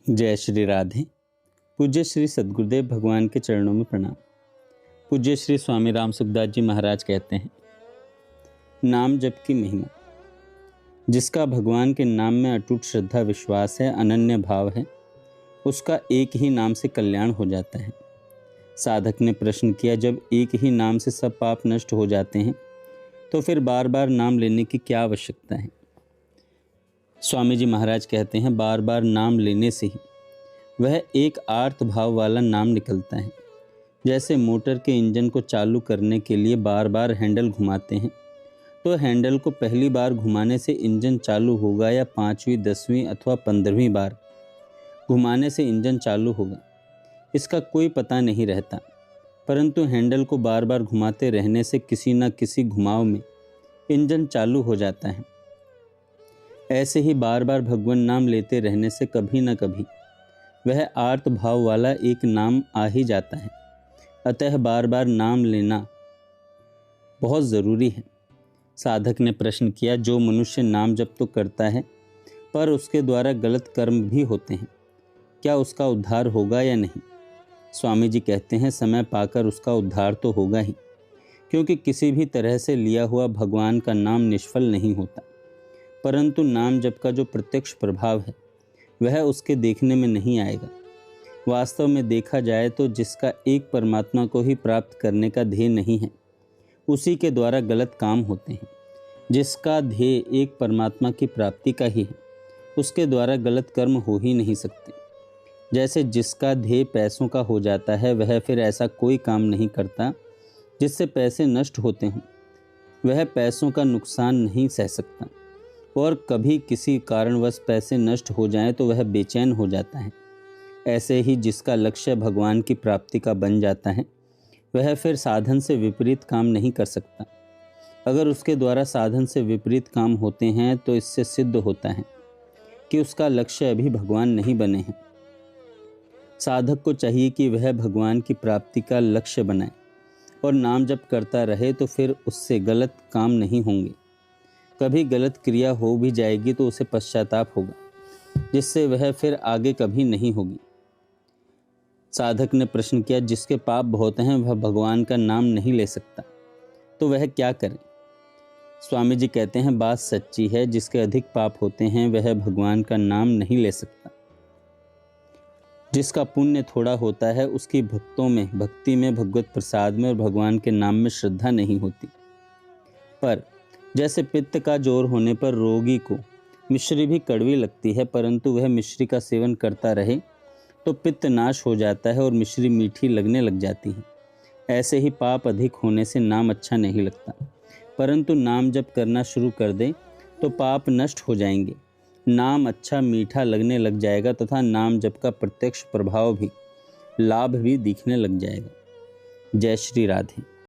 जय श्री राधे। पूज्य श्री सद्गुरुदेव भगवान के चरणों में प्रणाम। पूज्य श्री स्वामी राम सुखदास जी महाराज कहते हैं, नाम जप की महिमा। जिसका भगवान के नाम में अटूट श्रद्धा विश्वास है, अनन्य भाव है, उसका एक ही नाम से कल्याण हो जाता है। साधक ने प्रश्न किया, जब एक ही नाम से सब पाप नष्ट हो जाते हैं तो फिर बार बार नाम लेने की क्या आवश्यकता है। स्वामी जी महाराज कहते हैं, बार बार नाम लेने से ही वह एक आर्त भाव वाला नाम निकलता है। जैसे मोटर के इंजन को चालू करने के लिए बार बार हैंडल घुमाते हैं, तो हैंडल को पहली बार घुमाने से इंजन चालू होगा या 5वीं 10वीं अथवा 15वीं बार घुमाने से इंजन चालू होगा, इसका कोई पता नहीं रहता। परंतु हैंडल को बार बार घुमाते रहने से किसी न किसी घुमाव में इंजन चालू हो जाता है। ऐसे ही बार बार भगवान नाम लेते रहने से कभी न कभी वह आर्त भाव वाला एक नाम आ ही जाता है। अतः बार बार नाम लेना बहुत ज़रूरी है। साधक ने प्रश्न किया, जो मनुष्य नाम जप तो करता है पर उसके द्वारा गलत कर्म भी होते हैं, क्या उसका उद्धार होगा या नहीं। स्वामी जी कहते हैं, समय पाकर उसका उद्धार तो होगा ही, क्योंकि किसी भी तरह से लिया हुआ भगवान का नाम निष्फल नहीं होता। परंतु नाम जप का जो प्रत्यक्ष प्रभाव है वह उसके देखने में नहीं आएगा। वास्तव में देखा जाए तो जिसका एक परमात्मा को ही प्राप्त करने का ध्येय नहीं है, उसी के द्वारा गलत काम होते हैं। जिसका ध्येय एक परमात्मा की प्राप्ति का ही है, उसके द्वारा गलत कर्म हो ही नहीं सकते। जैसे जिसका ध्येय पैसों का हो जाता है, वह फिर ऐसा कोई काम नहीं करता जिससे पैसे नष्ट होते हों। वह पैसों का नुकसान नहीं सह सकता, और कभी किसी कारणवश पैसे नष्ट हो जाएं तो वह बेचैन हो जाता है। ऐसे ही जिसका लक्ष्य भगवान की प्राप्ति का बन जाता है, वह फिर साधन से विपरीत काम नहीं कर सकता। अगर उसके द्वारा साधन से विपरीत काम होते हैं तो इससे सिद्ध होता है कि उसका लक्ष्य अभी भगवान नहीं बने हैं। साधक को चाहिए कि वह भगवान की प्राप्ति का लक्ष्य बनाए और नाम जप करता रहे, तो फिर उससे गलत काम नहीं होंगे। कभी गलत क्रिया हो भी जाएगी तो उसे पश्चाताप होगा, जिससे वह फिर आगे कभी नहीं होगी। साधक ने प्रश्न किया, जिसके पाप बहुत हैं वह भगवान का नाम नहीं ले सकता, तो वह क्या करे। स्वामी जी कहते हैं, बात सच्ची है, जिसके अधिक पाप होते हैं वह भगवान का नाम नहीं ले सकता। जिसका पुण्य थोड़ा होता है, उसकी भक्ति में, भगवत प्रसाद में और भगवान के नाम में श्रद्धा नहीं होती। पर जैसे पित्त का जोर होने पर रोगी को मिश्री भी कड़वी लगती है, परंतु वह मिश्री का सेवन करता रहे तो पित्त नाश हो जाता है और मिश्री मीठी लगने लग जाती है। ऐसे ही पाप अधिक होने से नाम अच्छा नहीं लगता, परंतु नाम जप करना शुरू कर दें तो पाप नष्ट हो जाएंगे। नाम अच्छा मीठा लगने लग जाएगा तथा नाम जप का प्रत्यक्ष प्रभाव भी, लाभ भी दिखने लग जाएगा। जय श्री राधे।